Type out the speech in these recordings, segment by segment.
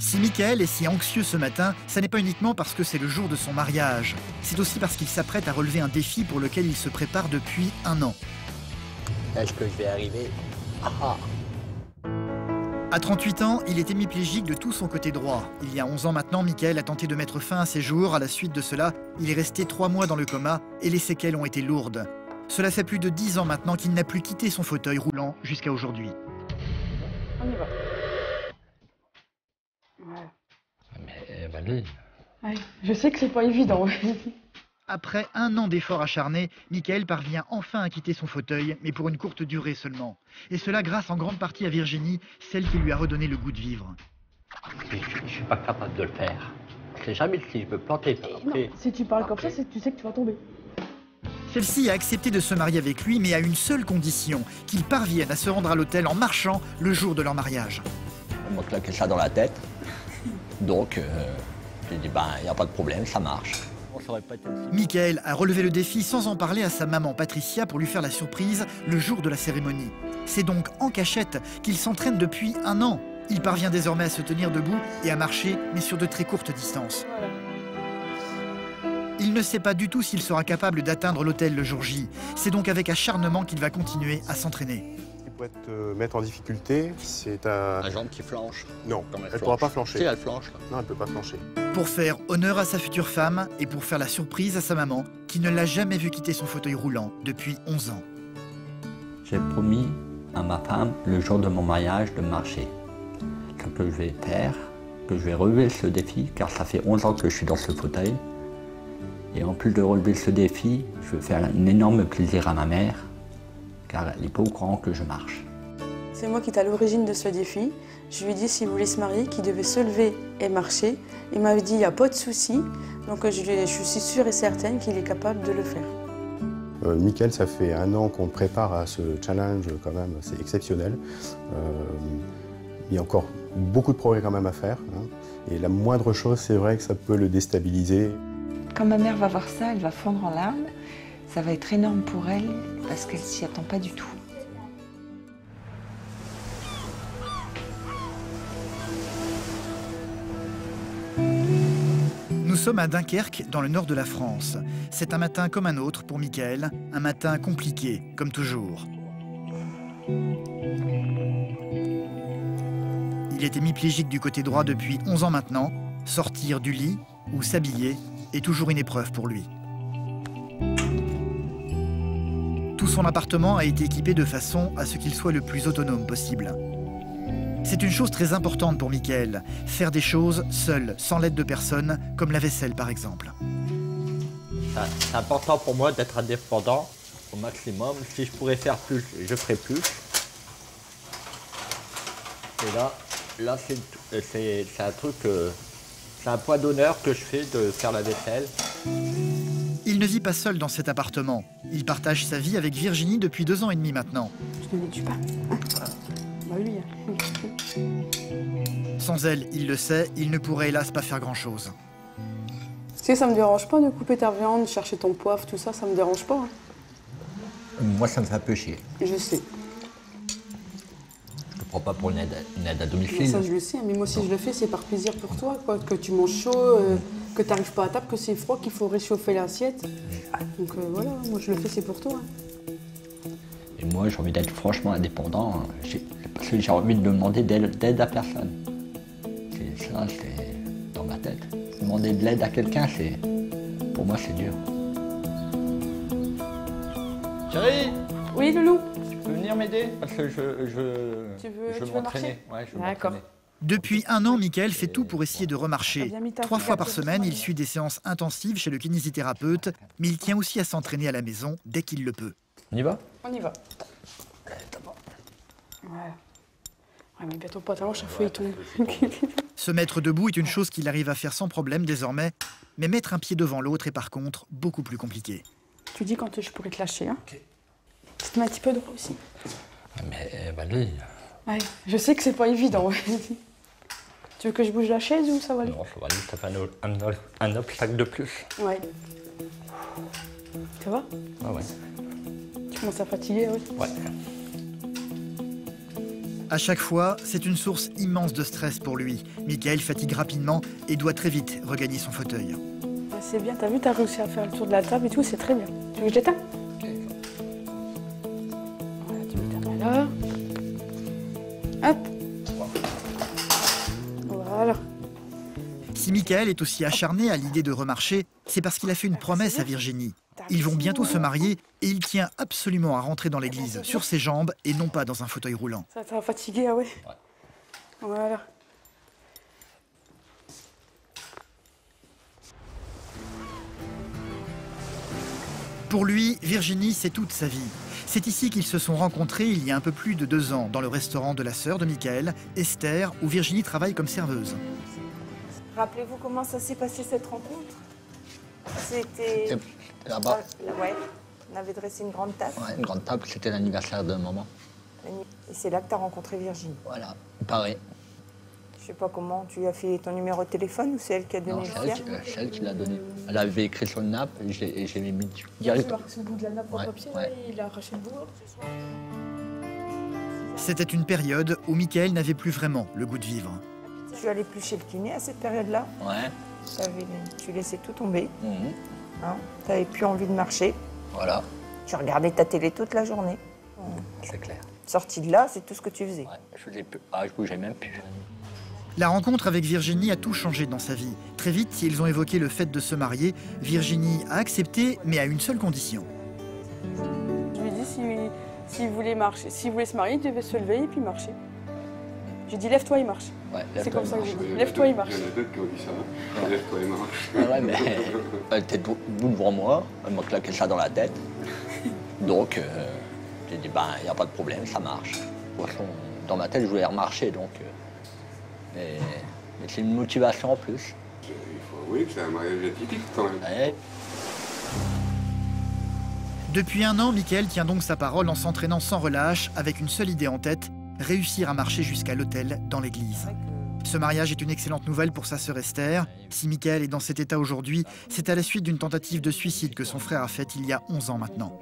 Si Michael est si anxieux ce matin, ça n'est pas uniquement parce que c'est le jour de son mariage. C'est aussi parce qu'il s'apprête à relever un défi pour lequel il se prépare depuis 1 an. Est-ce que je vais arriver? À 38 ans, il est hémiplégique de tout son côté droit. Il y a 11 ans maintenant, Michael a tenté de mettre fin à ses jours. À la suite de cela, il est resté 3 mois dans le coma et les séquelles ont été lourdes. Cela fait plus de 10 ans maintenant qu'il n'a plus quitté son fauteuil roulant jusqu'à aujourd'hui. On y va. Ouais. Mais Valérie... Ouais, je sais que c'est pas évident. Après 1 an d'efforts acharnés, Michael parvient enfin à quitter son fauteuil, mais pour une courte durée seulement. Et cela grâce en grande partie à Virginie, celle qui lui a redonné le goût de vivre. Je ne suis pas capable de le faire. Je ne sais jamais si je peux planter. Non, si tu parles comme ça, tu sais que tu vas tomber. Celle-ci a accepté de se marier avec lui, mais à une seule condition, qu'il parvienne à se rendre à l'hôtel en marchant le jour de leur mariage. On m'a claqué ça dans la tête. Donc, j'ai dit, il n'y a pas de problème, ça marche. Michael a relevé le défi sans en parler à sa maman Patricia pour lui faire la surprise le jour de la cérémonie. C'est donc en cachette qu'il s'entraîne depuis 1 an. Il parvient désormais à se tenir debout et à marcher, mais sur de très courtes distances. Voilà. Il ne sait pas du tout s'il sera capable d'atteindre l'hôtel le jour J. C'est donc avec acharnement qu'il va continuer à s'entraîner. Ce qui pourrait te mettre en difficulté, c'est ta... La jambe qui flanche. Non, Comme elle ne pourra pas flancher. Si, elle flanche. Là. Non, elle ne peut pas flancher. Pour faire honneur à sa future femme et pour faire la surprise à sa maman, qui ne l'a jamais vu quitter son fauteuil roulant depuis 11 ans. J'ai promis à ma femme, le jour de mon mariage, de marcher. Que je vais faire, que je vais relever ce défi, car ça fait 11 ans que je suis dans ce fauteuil. Et en plus de relever ce défi, je veux faire un énorme plaisir à ma mère, car elle n'est pas au courant que je marche. C'est moi qui étais à l'origine de ce défi. Je lui ai dit s'il voulait se marier, qu'il devait se lever et marcher. Il m'avait dit il n'y a pas de souci. Donc je suis sûre et certaine qu'il est capable de le faire. Michael, ça fait 1 an qu'on prépare à ce challenge quand même, c'est exceptionnel. Il y a encore beaucoup de progrès quand même à faire. Hein. Et la moindre chose, c'est vrai que ça peut le déstabiliser. Quand ma mère va voir ça, elle va fondre en larmes. Ça va être énorme pour elle parce qu'elle s'y attend pas du tout. Nous sommes à Dunkerque, dans le nord de la France. C'est un matin comme un autre pour Michael, un matin compliqué, comme toujours. Il est hémiplégique du côté droit depuis 11 ans maintenant. Sortir du lit ou s'habiller est toujours une épreuve pour lui. Tout son appartement a été équipé de façon à ce qu'il soit le plus autonome possible. C'est une chose très importante pour Michael, faire des choses seul, sans l'aide de personne, comme la vaisselle par exemple. C'est important pour moi d'être indépendant au maximum. Si je pourrais faire plus, je ferais plus. Et là c'est un truc, c'est un point d'honneur que je fais de faire la vaisselle. Il ne vit pas seul dans cet appartement. Il partage sa vie avec Virginie depuis 2 ans et demi maintenant. Je te mets du pain. Bah oui. Sans elle, il le sait, il ne pourrait hélas pas faire grand-chose. Tu sais, ça me dérange pas de couper ta viande, chercher ton poivre, tout ça, ça me dérange pas. Hein. Moi, ça me fait un peu chier. Je sais. Je te prends pas pour une aide à domicile. Mais ça, je le sais, mais moi, si je le fais, c'est par plaisir pour toi, quoi. Que tu manges chaud, que tu n'arrives pas à table, que c'est froid, qu'il faut réchauffer l'assiette. Donc voilà, moi, je le fais, c'est pour toi. Hein. Et moi, j'ai envie d'être franchement indépendant, parce que j'ai envie de demander d'aide à personne. Ça, c'est dans ma tête. Demander de l'aide à quelqu'un, pour moi, c'est dur. Chérie, Oui, Loulou. tu peux venir m'aider? Parce que je veux m'entraîner. Ouais, je veux D'accord. m'entraîner. Depuis 1 an, Michael fait tout pour essayer de remarcher. T'as bien mis ta 3 fois par cigarette semaine, sur il suit des séances intensives chez le kinésithérapeute, mais il tient aussi à s'entraîner à la maison dès qu'il le peut. On y va? On y va. Ouais. Ouais, mais bientôt pas tellement, chaque fois il tombe. Se mettre debout est une chose qu'il arrive à faire sans problème désormais, mais mettre un pied devant l'autre est par contre beaucoup plus compliqué. Tu dis quand je pourrais te lâcher, hein. Okay. Tu te mets un petit peu droit aussi. Mais Valérie... Ouais, je sais que c'est pas évident. Ouais. Tu veux que je bouge la chaise ou ça va aller? Non, ça va aller, ça fait un obstacle de plus. Ouais. Ça va? Ah ouais. Tu commences à fatiguer, oui? Ouais. À chaque fois, c'est une source immense de stress pour lui. Michael fatigue rapidement et doit très vite regagner son fauteuil. C'est bien, t'as vu, t'as réussi à faire le tour de la table et tout, c'est très bien. Tu veux que je l'éteins? Voilà, tu mets ta main là. Hop. Voilà. Si Michael est aussi acharné à l'idée de remarcher, c'est parce qu'il a fait une promesse à Virginie. Ils vont bientôt se marier et il tient absolument à rentrer dans l'église sur ses jambes et non pas dans un fauteuil roulant. Ça t'a fatigué, ah ouais? Voilà. Pour lui, Virginie, c'est toute sa vie. C'est ici qu'ils se sont rencontrés il y a un peu plus de 2 ans, dans le restaurant de la sœur de Michael, Esther, où Virginie travaille comme serveuse. Rappelez-vous comment ça s'est passé cette rencontre? C'était là-bas. Ouais, on avait dressé une grande table. Ouais, une grande table, c'était l'anniversaire de maman. Et c'est là que tu as rencontré Virginie. Voilà, pareil. Je sais pas comment, tu lui as fait ton numéro de téléphone ou c'est elle qui a donné Non, le sien? c'est elle qui l'a donné. Elle avait écrit sur le nappe et j'ai mis direct. Il a arraché le bout de la nappe en papier, ouais. il a arraché le bout. C'était une période où Michael n'avait plus vraiment le goût de vivre. Tu allais plus chez le kiné à cette période-là? Ouais. Tu laissais tout tomber. Mhm. Hein, tu n'avais plus envie de marcher. Voilà, Tu regardais ta télé toute la journée. c'est clair. Sorti de là, c'est tout ce que tu faisais. Ouais, je bougeais même plus. La rencontre avec Virginie a tout changé dans sa vie. Très vite, ils ont évoqué le fait de se marier. Virginie a accepté, mais à une seule condition. Je lui ai dit s'il voulait marcher, s'il voulait se marier, il devait se lever et puis marcher. J'ai dit lève-toi et marche. Ouais, C'est comme ça que j'ai dit. Lève-toi et marche. Il y en a d'autres qui ont dit ça. Hein. Lève-toi et marche. Ah ouais, mais elle était debout devant moi, elle m'a claqué ça dans la tête. Donc, j'ai dit, ben, il n'y a pas de problème, ça marche. De toute façon, dans ma tête, je voulais remarcher, donc. Mais c'est une motivation en plus. Il faut avouer que c'est un mariage atypique quand même. Ouais. Depuis 1 an, Michael tient donc sa parole en s'entraînant sans relâche, avec une seule idée en tête, réussir à marcher jusqu'à l'autel dans l'église. Ce mariage est une excellente nouvelle pour sa sœur Esther. Si Michael est dans cet état aujourd'hui, c'est à la suite d'une tentative de suicide que son frère a faite il y a 11 ans maintenant.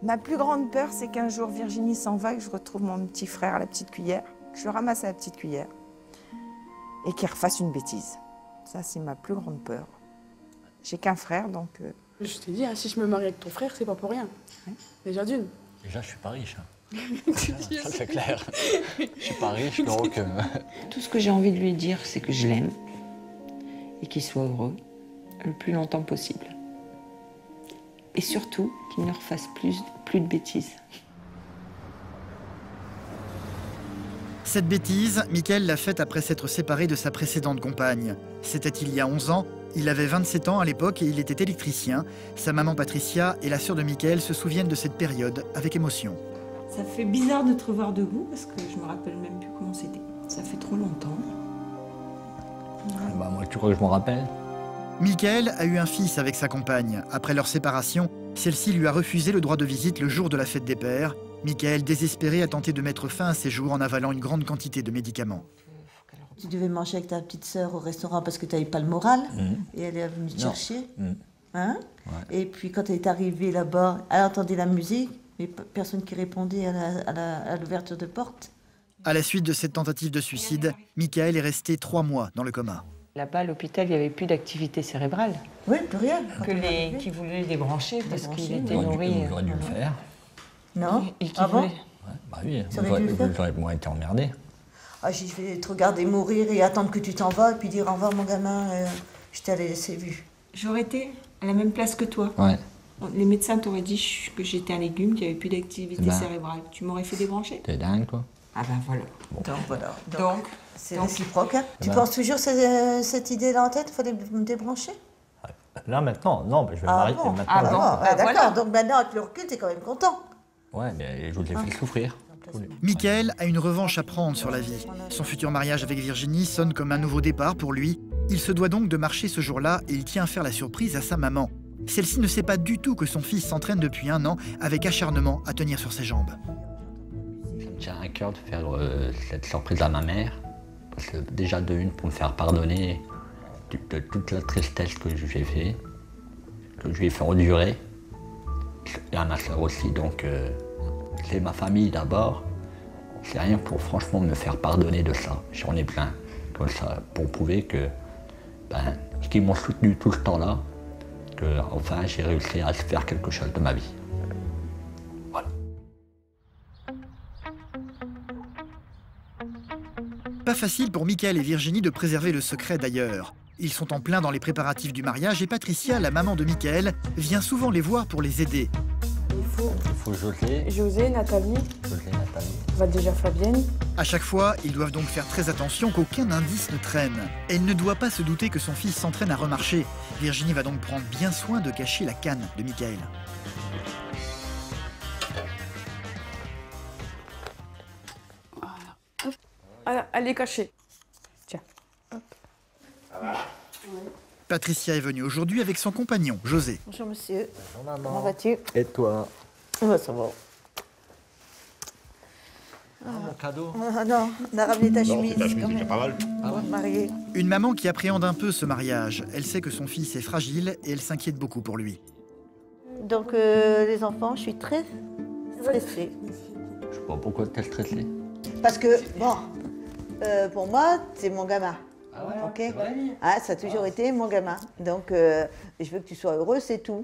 Ma plus grande peur, c'est qu'un jour Virginie s'en va, que je retrouve mon petit frère à la petite cuillère, que je le ramasse à la petite cuillère et qu'il refasse une bêtise. Ça, c'est ma plus grande peur. J'ai qu'un frère, donc... Je t'ai dit, hein, si je me marie avec ton frère, c'est pas pour rien. Ouais. Déjà d'une. Déjà, je suis pas riche. Ça, c'est clair. Je suis pas riche, donc... Tout ce que j'ai envie de lui dire, c'est que je l'aime et qu'il soit heureux le plus longtemps possible. Et surtout, qu'il ne refasse plus de bêtises. Cette bêtise, Michael l'a faite après s'être séparé de sa précédente compagne. C'était il y a 11 ans, il avait 27 ans à l'époque et il était électricien. Sa maman Patricia et la sœur de Michael se souviennent de cette période avec émotion. Ça fait bizarre de te revoir debout parce que je me rappelle même plus comment c'était. Ça fait trop longtemps. Bah, moi, tu crois que je m'en rappelle? Michael a eu un fils avec sa compagne. Après leur séparation, celle-ci lui a refusé le droit de visite le jour de la fête des pères. Michael, désespéré, a tenté de mettre fin à ses jours en avalant une grande quantité de médicaments. Tu devais manger avec ta petite sœur au restaurant parce que tu n'avais pas le moral. Et elle est venue te chercher. Hein? Ouais. Et puis quand elle est arrivée là-bas, elle entendait la musique, mais personne qui répondait à l'ouverture de porte. À la suite de cette tentative de suicide, Michael est resté 3 mois dans le coma. Là-bas, à l'hôpital, il n'y avait plus d'activité cérébrale. Oui, plus rien. Qui voulaient débrancher parce qu'il était J'aurais nourri. dû le faire. Non. Et qui Ah bon? voulait... Ouais, bah oui, Ça aurait dû le faire. j'aurais moins été emmerdé. Ah, je vais te regarder mourir et attendre que tu t'en vas et puis dire au revoir mon gamin, je t'allais laisser vu. J'aurais été à la même place que toi. Ouais. Les médecins t'auraient dit que j'étais un légume, qu'il n'y avait plus d'activité cérébrale. Tu m'aurais fait débrancher? T'es dingue, quoi. Ah ben voilà. Bon. Donc voilà. Donc, c'est réciproque. Hein. Tu ben. penses toujours cette idée-là en tête, il fallait me débrancher? Là, maintenant, non, mais je vais me marier. Bon. Maintenant, Ah là. bon, Ah, d'accord. voilà. Donc maintenant, avec le recul, t'es quand même content. Ouais, mais je vous l'ai fait souffrir. Michael a une revanche à prendre sur la vie. Son futur mariage avec Virginie sonne comme un nouveau départ pour lui. Il se doit donc de marcher ce jour-là et il tient à faire la surprise à sa maman. Celle-ci ne sait pas du tout que son fils s'entraîne depuis 1 an avec acharnement à tenir sur ses jambes. Ça me tient à cœur de faire cette surprise à ma mère. Parce que déjà de une, pour me faire pardonner de toute la tristesse que j'ai fait, que je lui ai fait endurer. Et à ma soeur aussi, donc c'est ma famille d'abord. c'est rien pour franchement me faire pardonner de ça. J'en ai plein, comme ça, pour prouver que qu'ils m'ont soutenu tout ce temps-là, que enfin j'ai réussi à faire quelque chose de ma vie. Voilà. Pas facile pour Mickaël et Virginie de préserver le secret d'ailleurs. Ils sont en plein dans les préparatifs du mariage et Patricia, la maman de Mickaël, vient souvent les voir pour les aider. Il faut José, Nathalie, va déjà Fabienne. À chaque fois, ils doivent donc faire très attention qu'aucun indice ne traîne. Elle ne doit pas se douter que son fils s'entraîne à remarcher. Virginie va donc prendre bien soin de cacher la canne de Mickaël. Voilà, elle est cachée. Tiens. Hop. Patricia est venue aujourd'hui avec son compagnon, José. Bonjour monsieur. Bonjour maman. Comment vas-tu? Et toi? Ça va. Mon cadeau. Ah non, on a ramené ta chemise. Ta chemise, c'est pas mal. Ah ouais? Mariée. Une maman qui appréhende un peu ce mariage. Elle sait que son fils est fragile et elle s'inquiète beaucoup pour lui. Donc les enfants, je suis très stressée. Je sais pas pourquoi t'es stressée. Parce que, bon, pour moi, c'est mon gamin. Ah ouais? Ok. Ah, ça a toujours été mon gamin. Donc je veux que tu sois heureux, c'est tout.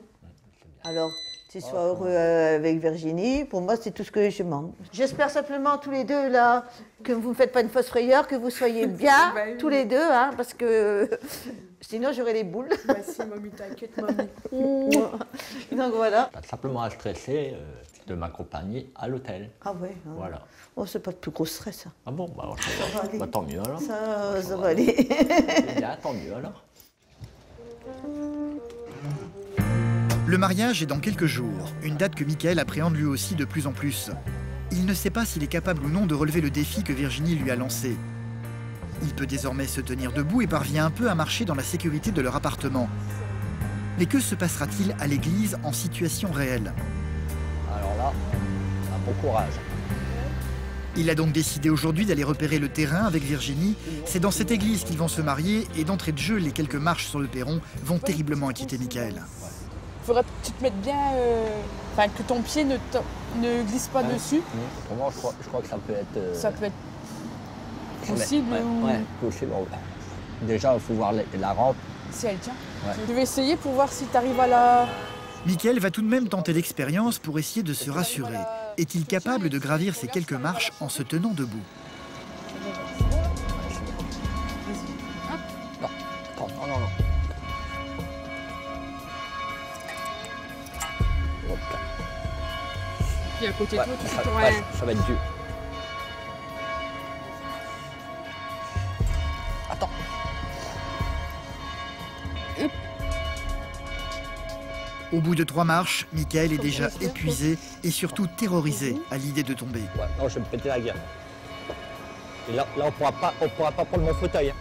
Alors, que tu sois heureux avec Virginie, pour moi, c'est tout ce que je demande. J'espère simplement tous les deux, là, que vous ne faites pas une fausse frayeur, que vous soyez bien, tous les deux, hein, parce que sinon, j'aurai les boules. Bah si, mamie, t'inquiète, mamie. Donc voilà. T'as simplement à stresser de m'accompagner à l'hôtel. Ah ouais. Hein. Voilà. Oh, c'est pas le plus gros stress, ça. Ah bon, bah, va aller. tant mieux alors. Ça va aller. Bien, tant mieux alors. Le mariage est dans quelques jours, une date que Mickaël appréhende lui aussi de plus en plus. Il ne sait pas s'il est capable ou non de relever le défi que Virginie lui a lancé. Il peut désormais se tenir debout et parvient un peu à marcher dans la sécurité de leur appartement. Mais que se passera-t-il à l'église en situation réelle? Alors là, bon courage. Il a donc décidé aujourd'hui d'aller repérer le terrain avec Virginie. C'est dans cette église qu'ils vont se marier et d'entrée de jeu, les quelques marches sur le perron vont terriblement inquiéter Mickaël. Faudrait que tu te mettes bien, enfin que ton pied ne glisse pas dessus. Pour moi, je crois que ça peut être... Ça peut être possible ou... Ouais, possible. Déjà, il faut voir la rampe. Si elle tient. Ouais. Je vais essayer pour voir si tu arrives à la... Mickaël va tout de même tenter l'expérience pour essayer de se rassurer. Est-il capable de gravir ces quelques marches en se tenant debout? Non. Puis à côté de toi, tu fais ton ça va être dur. Attends. Au bout de 3 marches, Mickaël est déjà épuisé et surtout terrorisé à l'idée de tomber. Ouais, non, je vais me péter la gueule. Et là on pourra pas prendre mon fauteuil. Hein.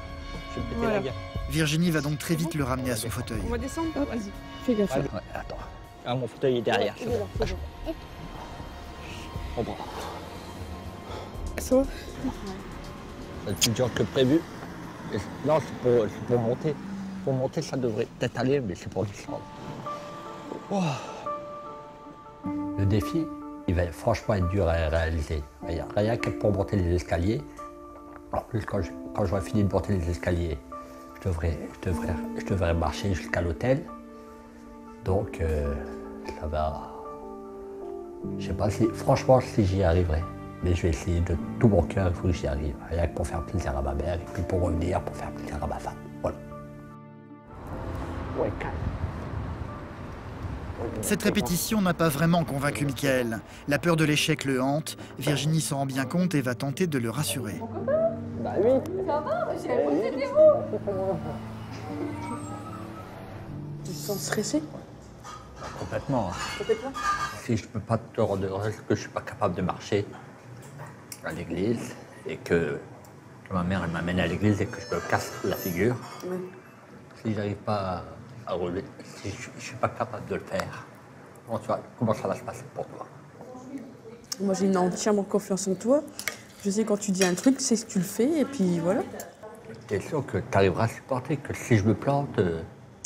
Je vais me péter la gueule. Virginie va donc très vite le ramener à son fauteuil. On va descendre. Vas-y, fais gaffe. Ouais, attends. Ah, mon fauteuil est derrière. On prend. Ça va? C'est plus dur que prévu. Et non, c'est pour monter. Pour monter, ça devrait peut-être aller, mais c'est pour descendre. Oh. Le défi, il va franchement être dur à réaliser. Rien que pour monter les escaliers. En plus, quand j'aurai fini de monter les escaliers, je devrais marcher jusqu'à l'hôtel. Donc, ça va... Je sais pas si, franchement, si j'y arriverai. Mais je vais essayer de tout mon cœur, il faut que j'y arrive. Rien que pour faire plaisir à ma mère et puis pour revenir, pour faire plaisir à ma femme. Voilà. Ouais, calme. Cette répétition n'a pas vraiment convaincu Mickaël. La peur de l'échec le hante. Virginie s'en rend bien compte et va tenter de le rassurer. Bah oui. Ça va? J'ai posé des mots. Tu te sens stressé? Complètement. Si je ne peux pas te rendre heureuse que je ne suis pas capable de marcher à l'église et que ma mère elle m'amène à l'église et que je me casse la figure, si j'arrive pas à relever, si je ne suis pas capable de le faire, comment ça va se passer pour toi? Moi, j'ai une entièrement confiance en toi. Je sais quand tu dis un truc, c'est que tu le fais et puis voilà. T'es sûr que tu arriveras à supporter que si je me plante...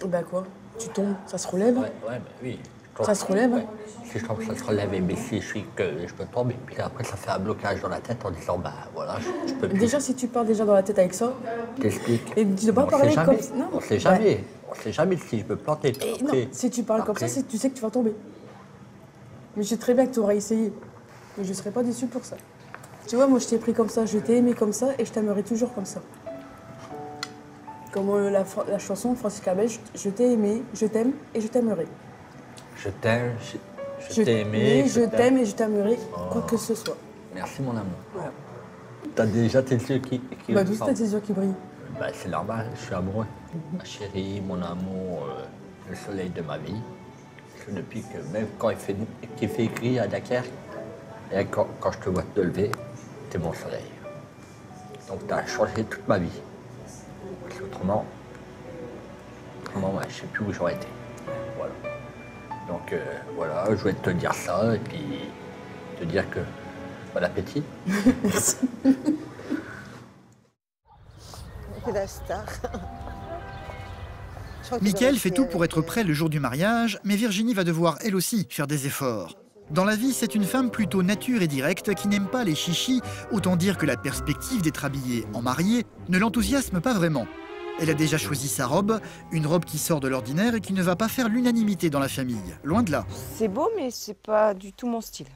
Ben quoi? Tu tombes, ça se relève? Ouais, bah oui. Ça se relève, hein? Si je tombe, ça se relève, mais si je suis que je peux tomber, puis après ça fait un blocage dans la tête en disant bah voilà, je peux plus. Déjà, si tu pars déjà dans la tête avec ça, T'expliques. et tu ne dois pas parler comme ça. Non. On sait jamais. On sait jamais si je peux planter. Et non, si tu parles comme ça, tu sais que tu vas tomber. Mais je sais très bien que tu auras essayé. Mais je ne serais pas déçue pour ça. Tu vois, moi, je t'ai pris comme ça, je t'ai aimé comme ça, et je t'aimerai toujours comme ça. Comme la chanson de Francis Cabrel, je t'ai aimé, je t'aime et je t'aimerai. Je t'aime, je t'ai aimé. Je t'aime et je t'aimerai, quoi que ce soit. Merci mon amour. Voilà. T'as déjà tes yeux qui Bah d'où t'as tes yeux qui brillent? Bah c'est normal, je suis amoureux. Ma chérie, mon amour, le soleil de ma vie. Parce que depuis que même quand il fait gris à Dakar, et quand je te vois te lever, t'es mon soleil. Donc t'as changé toute ma vie. Parce qu'autrement, ouais, je sais plus où j'aurais été. Voilà. Donc voilà, je voulais te dire ça et puis te dire que bon appétit. Merci. La star. Mickaël fait tout pour être prêt le jour du mariage, mais Virginie va devoir elle aussi faire des efforts. Dans la vie, c'est une femme plutôt nature et directe qui n'aime pas les chichis, autant dire que la perspective d'être habillée en mariée ne l'enthousiasme pas vraiment. Elle a déjà choisi sa robe, une robe qui sort de l'ordinaire et qui ne va pas faire l'unanimité dans la famille, loin de là. C'est beau, mais c'est pas du tout mon style.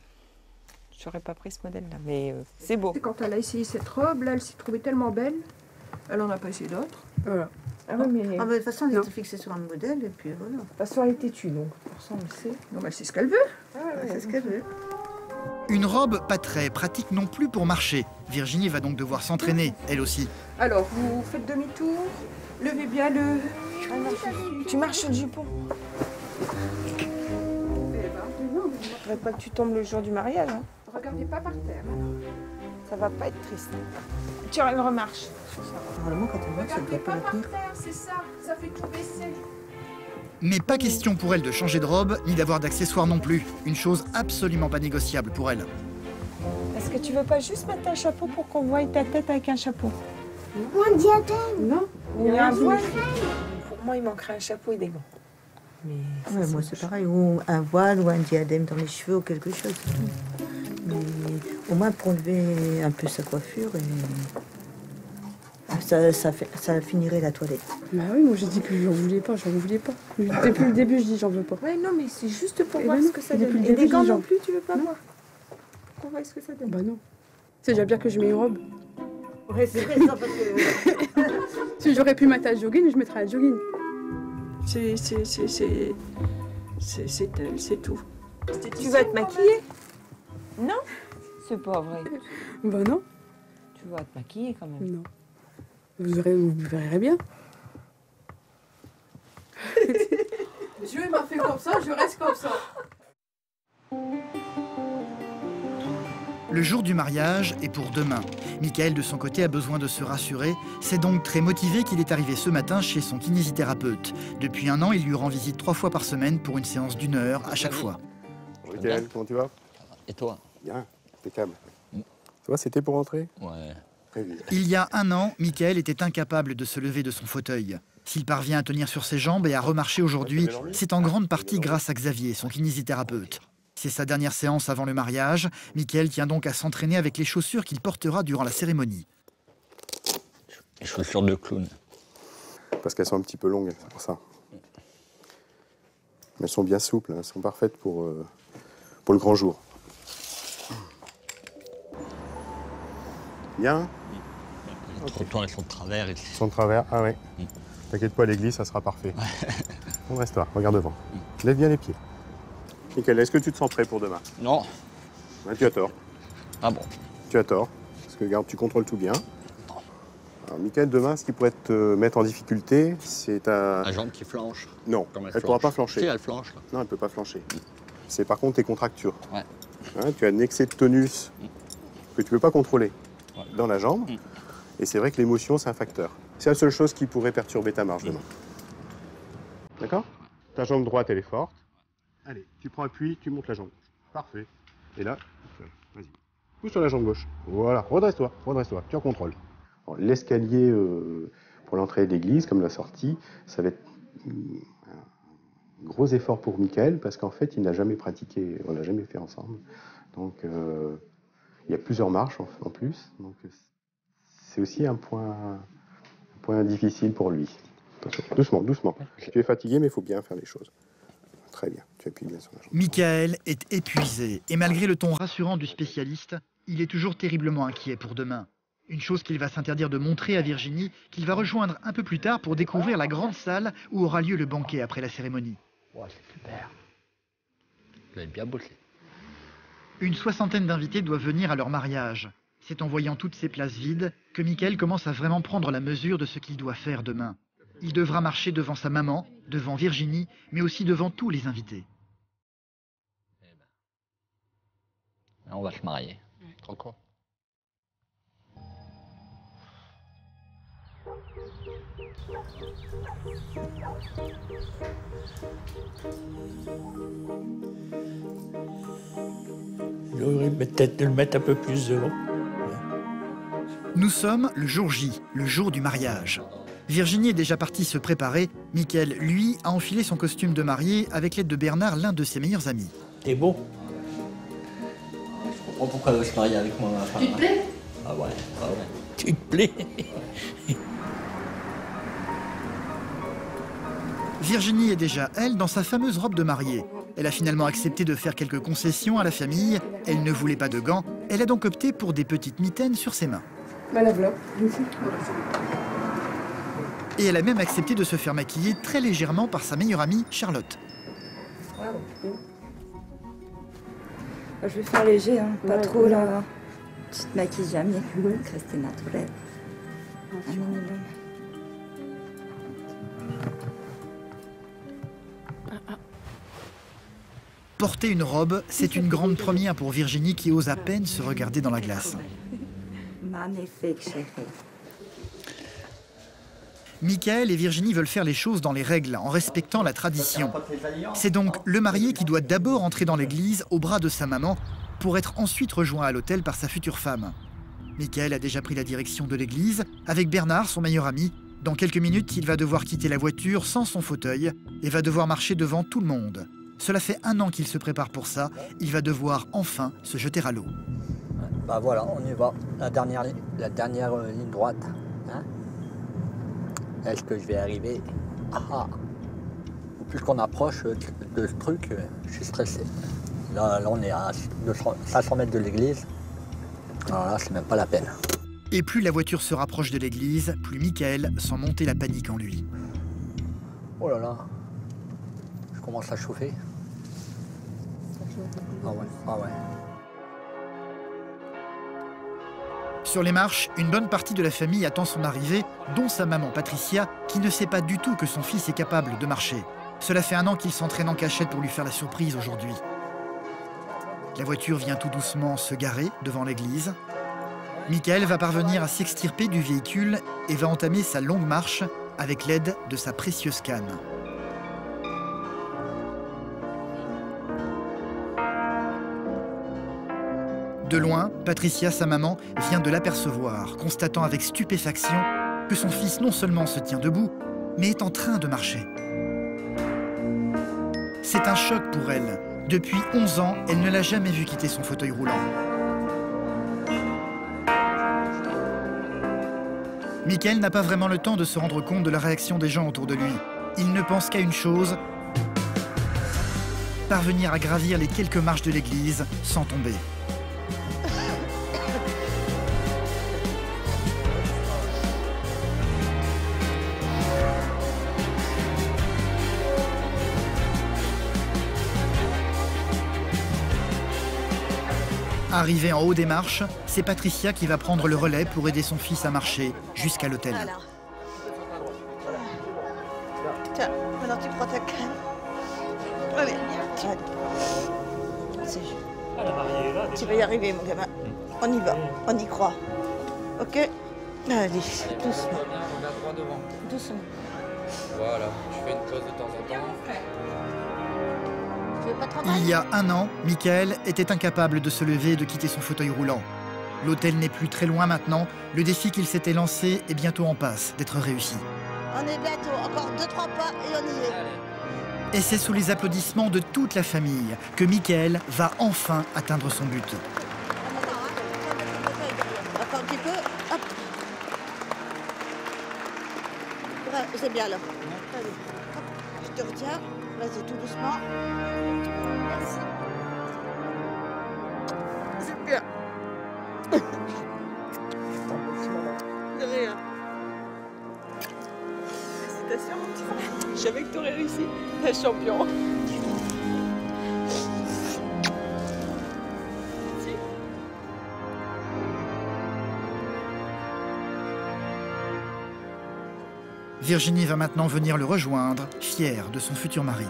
J'aurais pas pris ce modèle-là, mais c'est beau. Quand elle a essayé cette robe, là, elle s'est trouvée tellement belle, elle en a pas essayé d'autres. Voilà. Ah oui, mais... Ah, de toute façon, elle était fixée sur un modèle, et puis voilà. De toute façon, elle est têtue, donc pour ça, on le sait. Non, mais c'est ce qu'elle veut. C'est ce qu'elle veut. Une robe pas très pratique non plus pour marcher. Virginie va donc devoir s'entraîner, elle aussi. Alors, vous faites demi-tour, levez bien le... Tu marches sur le jupon. Je voudrais pas que tu tombes le jour du mariage. Hein. Regardez pas par terre. Ça va pas être triste. Tu remarches. Normalement, quand elle marche, elle ne doit pas la tenir. C'est ça, ça fait tout baisser. Mais pas question pour elle de changer de robe, ni d'avoir d'accessoires non plus. Une chose absolument pas négociable pour elle. Est-ce que tu veux pas juste mettre un chapeau pour qu'on voie ta tête avec un chapeau? Ou un diadème. Non. Il y a un voile. Pour moi, il manquerait un chapeau et des gants. Mais Ouais, moi, c'est pareil. Ou un voile ou un diadème dans les cheveux ou quelque chose. Mais au moins pour enlever un peu sa coiffure et ça finirait la toilette. Bah oui, moi j'ai dit que j'en voulais pas. Depuis le début, je dis j'en veux pas. Ouais, non, mais c'est juste pour Et voir ben ce non, que ça depuis donne. le Et début, des gants je dis non genre. plus, tu veux pas Non. voir? Qu'on voit ce que ça donne. Bah non. C'est déjà bien que je mets une robe. Ouais, c'est vrai, ça, parce que... Si j'aurais pu mettre un jogging, je mettrais un jogging. C'est tout. tu vas te maquiller? Non? C'est pas vrai. Bah non. Tu vas te maquiller quand même. Non. Vous verrez bien. Dieu m'a fait comme ça, je reste comme ça. Le jour du mariage est pour demain. Mickaël, de son côté, a besoin de se rassurer. C'est donc très motivé qu'il est arrivé ce matin chez son kinésithérapeute. Depuis 1 an, il lui rend visite 3 fois par semaine pour une séance d'1 heure à chaque fois. Bonjour Mickaël, comment tu vas? Et toi? Bien, impeccable. Toi, c'était pour rentrer? Ouais. Très bien. Il y a 1 an, Mickaël était incapable de se lever de son fauteuil. S'il parvient à tenir sur ses jambes et à remarcher aujourd'hui, c'est en grande partie grâce à Xavier, son kinésithérapeute. C'est sa dernière séance avant le mariage. Mickaël tient donc à s'entraîner avec les chaussures qu'il portera durant la cérémonie. Les chaussures de clown. Parce qu'elles sont un petit peu longues, c'est pour ça. Mais elles sont bien souples, hein, elles sont parfaites pour le grand jour. Bien. Les trottoirs, ils sont de travers. Ils sont de travers, ah ouais. T'inquiète pas, à l'église, ça sera parfait. Bon, reste-toi, regarde devant. Lève bien les pieds. Mickaël, est-ce que tu te sens prêt pour demain? Non. Ouais, tu as tort. Ah bon? Tu as tort. Parce que, regarde, tu contrôles tout bien. Alors, Mickaël, demain, ce qui pourrait te mettre en difficulté, c'est ta... La jambe qui flanche. Non, Comme elle ne pourra pas flancher. Si, elle flanche. Là. Non, elle ne peut pas flancher. C'est par contre tes contractures. Ouais. Hein, tu as un excès de tonus que tu ne peux pas contrôler dans la jambe. Mm. Et c'est vrai que l'émotion, c'est un facteur. C'est la seule chose qui pourrait perturber ta marche demain. D'accord? Ta jambe droite, elle est forte. Allez, tu prends appui, tu montes la jambe gauche. Parfait. Et là, vas-y. Pousse sur la jambe gauche. Voilà, redresse-toi, tu en contrôles. L'escalier pour l'entrée d'église, comme la sortie, ça va être gros effort pour Michael parce qu'en fait, il n'a jamais pratiqué, on n'a jamais fait ensemble. Donc, il y a plusieurs marches en plus. Donc, c'est aussi un point difficile pour lui. Attention, doucement, doucement. Tu es fatigué, mais il faut bien faire les choses. Très bien, tu appuies bien sur la jambe. Michael est épuisé et malgré le ton rassurant du spécialiste, il est toujours terriblement inquiet pour demain. Une chose qu'il va s'interdire de montrer à Virginie, qu'il va rejoindre un peu plus tard pour découvrir la grande salle où aura lieu le banquet après la cérémonie. Ouais, c'est super. Vous avez bien bossé. Une 60aine d'invités doivent venir à leur mariage. C'est en voyant toutes ces places vides que Michael commence à vraiment prendre la mesure de ce qu'il doit faire demain. Il devra marcher devant sa maman, devant Virginie, mais aussi devant tous les invités. On va se marier. Trop con. J'aurais peut-être de le mettre un peu plus devant. Nous sommes le jour J, le jour du mariage. Virginie est déjà partie se préparer. Michael, lui, a enfilé son costume de mariée avec l'aide de Bernard, l'un de ses meilleurs amis. T'es beau. Je comprends pourquoi elle veut se marier avec moi. Ma femme. Tu te plais? Ah ouais, ah ouais. Tu te plais? Virginie est déjà, elle, dans sa fameuse robe de mariée. Elle a finalement accepté de faire quelques concessions à la famille. Elle ne voulait pas de gants. Elle a donc opté pour des petites mitaines sur ses mains. Bah la voilà. Et elle a même accepté de se faire maquiller très légèrement par sa meilleure amie, Charlotte. Je vais faire léger, hein. Pas trop là. Tu te maquilles jamais, rester naturel. Un minimum. Porter une robe, c'est une grande première pour Virginie qui ose à peine se regarder dans la glace. Magnifique, chérie. Michael et Virginie veulent faire les choses dans les règles, en respectant la tradition. C'est donc le marié qui doit d'abord entrer dans l'église au bras de sa maman pour être ensuite rejoint à l'hôtel par sa future femme. Michael a déjà pris la direction de l'église avec Bernard, son meilleur ami. Dans quelques minutes, il va devoir quitter la voiture sans son fauteuil et va devoir marcher devant tout le monde. Cela fait 1 an qu'il se prépare pour ça. Il va devoir enfin se jeter à l'eau. Bah voilà, on y va. La dernière ligne droite. Hein? Est-ce que je vais arriver? Ah. Au plus qu'on approche de ce truc, je suis stressé. Là on est à 500 mètres de l'église. Alors là, c'est même pas la peine. Et plus la voiture se rapproche de l'église, plus Michael sent monter la panique en lui. Oh là là. Je commence à chauffer. Ah ouais, ah ouais. Sur les marches, une bonne partie de la famille attend son arrivée, dont sa maman Patricia, qui ne sait pas du tout que son fils est capable de marcher. Cela fait 1 an qu'il s'entraîne en cachette pour lui faire la surprise aujourd'hui. La voiture vient tout doucement se garer devant l'église. Michael va parvenir à s'extirper du véhicule et va entamer sa longue marche avec l'aide de sa précieuse canne. De loin, Patricia, sa maman, vient de l'apercevoir, constatant avec stupéfaction que son fils non seulement se tient debout, mais est en train de marcher. C'est un choc pour elle. Depuis 11 ans, elle ne l'a jamais vu quitter son fauteuil roulant. Michael n'a pas vraiment le temps de se rendre compte de la réaction des gens autour de lui. Il ne pense qu'à une chose, parvenir à gravir les quelques marches de l'église sans tomber. Arrivée en haut des marches, c'est Patricia qui va prendre le relais pour aider son fils à marcher jusqu'à l'hôtel. Voilà. Tiens, maintenant tu prends ta canne. Allez, tiens. C'est juste. Tu vas y arriver, mon gamin. On y va, on y croit. Ok? Allez, doucement. Doucement. Voilà, je fais une pause de temps en temps. Il y a 1 an, Michael était incapable de se lever et de quitter son fauteuil roulant. L'hôtel n'est plus très loin maintenant. Le défi qu'il s'était lancé est bientôt en passe d'être réussi. On est bientôt, encore 2-3 pas et on y est. Et c'est sous les applaudissements de toute la famille que Mickaël va enfin atteindre son but. Attends un petit peu. Hop. Ouais, c'est bien là. Allez, hop. Je te retiens. Vas-y, tout doucement. Merci. C'est bien. De rien. Félicitations, mon petit frère. Je savais que tu aurais réussi. T'es champion. Virginie va maintenant venir le rejoindre, fière de son futur mari.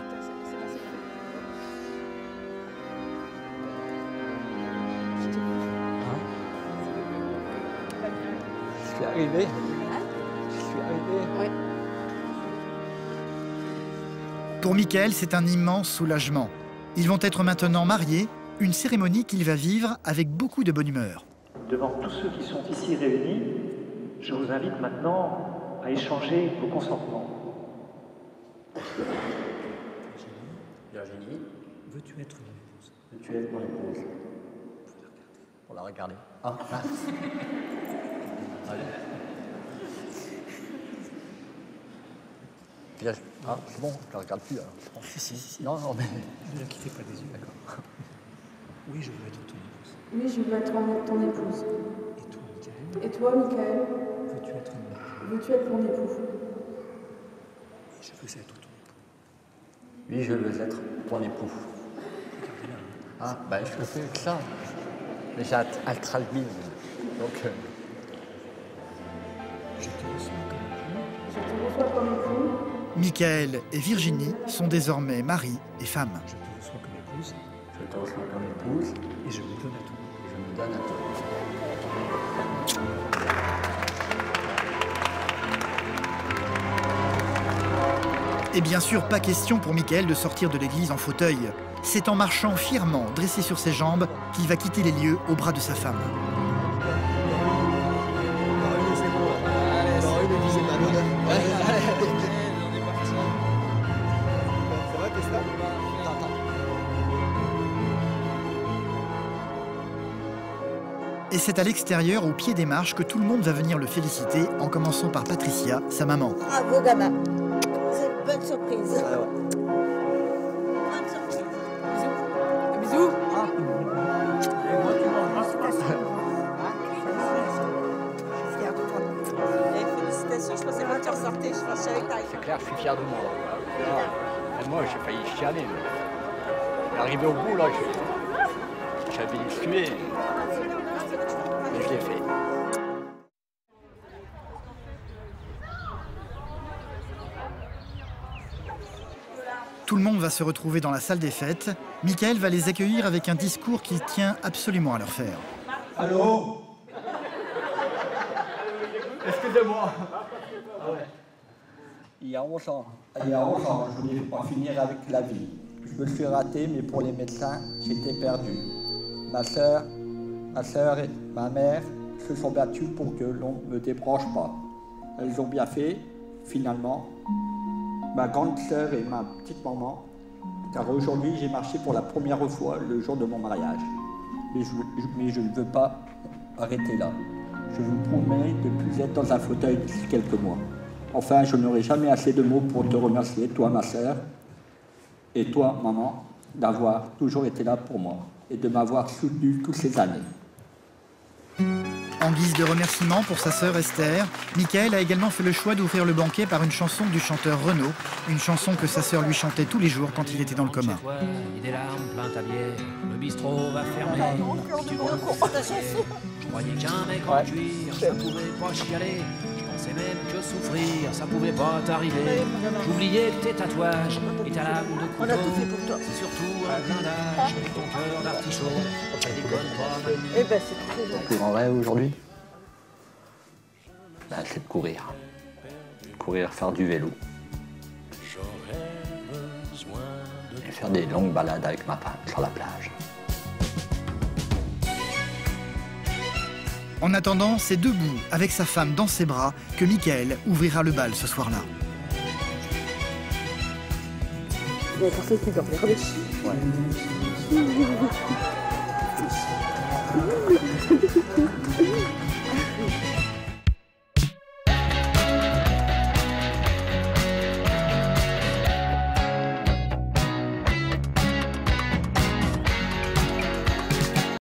Je suis arrivé. Je suis arrivé. Oui. Pour Mickaël, c'est un immense soulagement. Ils vont être maintenant mariés, une cérémonie qu'il va vivre avec beaucoup de bonne humeur. Devant tous ceux qui sont ici réunis, je vous invite maintenant à échanger vos consentements. Virginie, veux-tu être mon épouse? Veux-tu être mon épouse? Pour la regarder. Ah, ah. Allez. Ah, c'est bon, je la regarde plus alors. Si. Non, mais... Ne la quittez pas des yeux. D'accord. Oui, je veux être ton épouse. Oui, je veux être ton épouse. Et toi, Mickaël? Et toi, Mickaël? Veux-tu être mon époux? Veux-tu être mon époux? Oui, je veux être ton époux. Oui, je veux être ton époux. Ah, ben je le fais avec ça. Mais j'ai un traduit. Donc... Je te reçois comme époux. Je te reçois comme époux. Mickaël et Virginie sont désormais mari et femme. Je te reçois comme épouse. Je te reçois comme épouse. Et je me donne à toi. Je me donne à toi. Et bien sûr, pas question pour Mickaël de sortir de l'église en fauteuil. C'est en marchant fièrement, dressé sur ses jambes, qu'il va quitter les lieux au bras de sa femme. Et c'est à l'extérieur, au pied des marches, que tout le monde va venir le féliciter, en commençant par Patricia, sa maman. Bravo, gamin. C'est une bonne surprise. Bonne surprise. Bisous. Félicitations, je pensais pas que tu ressortais, je pensais avec ta... C'est clair, je suis fier de moi. Et moi, j'ai failli chialer. Arrivé au bout, là, j'avais sué. Mais je l'ai fait. Tout le monde va se retrouver dans la salle des fêtes. Mickaël va les accueillir avec un discours qu'il tient absolument à leur faire. Allô? Excusez-moi. Ah ouais. Il y a 11 ans, je voulais pas finir avec la vie. Je me suis raté, mais pour les médecins, j'étais perdu. Ma sœur et ma mère se sont battues pour que l'on ne me débranche pas. Elles ont bien fait, finalement. Ma grande sœur et ma petite maman, car aujourd'hui j'ai marché pour la première fois le jour de mon mariage. Mais je ne veux pas arrêter là. Je vous promets de ne plus être dans un fauteuil d'ici quelques mois. Enfin, je n'aurai jamais assez de mots pour te remercier, toi ma sœur, et toi maman, d'avoir toujours été là pour moi et de m'avoir soutenu toutes ces années. En guise de remerciement pour sa sœur Esther, Mickaël a également fait le choix d'ouvrir le banquet par une chanson du chanteur Renaud, une chanson que sa sœur lui chantait tous les jours quand il était dans le coma. Des larmes plein ta bière, le bistrot va fermer. Tu vas je croyais qu'un mec en cuir, ça pouvait pas chialer. Je pensais même que souffrir, ça pouvait pas t'arriver. J'oubliais que tes tatouages et ta lame de couteau. On a tout fait pour toi. C'est surtout un blindage et ton cœur d'artichaut. Ça déconne pas, mamie. Eh ben, c'est très gentil. Mon plus grand rêve aujourd'hui, c'est de courir. Courir, faire du vélo. Et faire des longues balades avec ma femme sur la plage. En attendant, c'est debout, avec sa femme dans ses bras, que Mickaël ouvrira le bal ce soir-là. Il y a personne qui veut regarder. Ouais.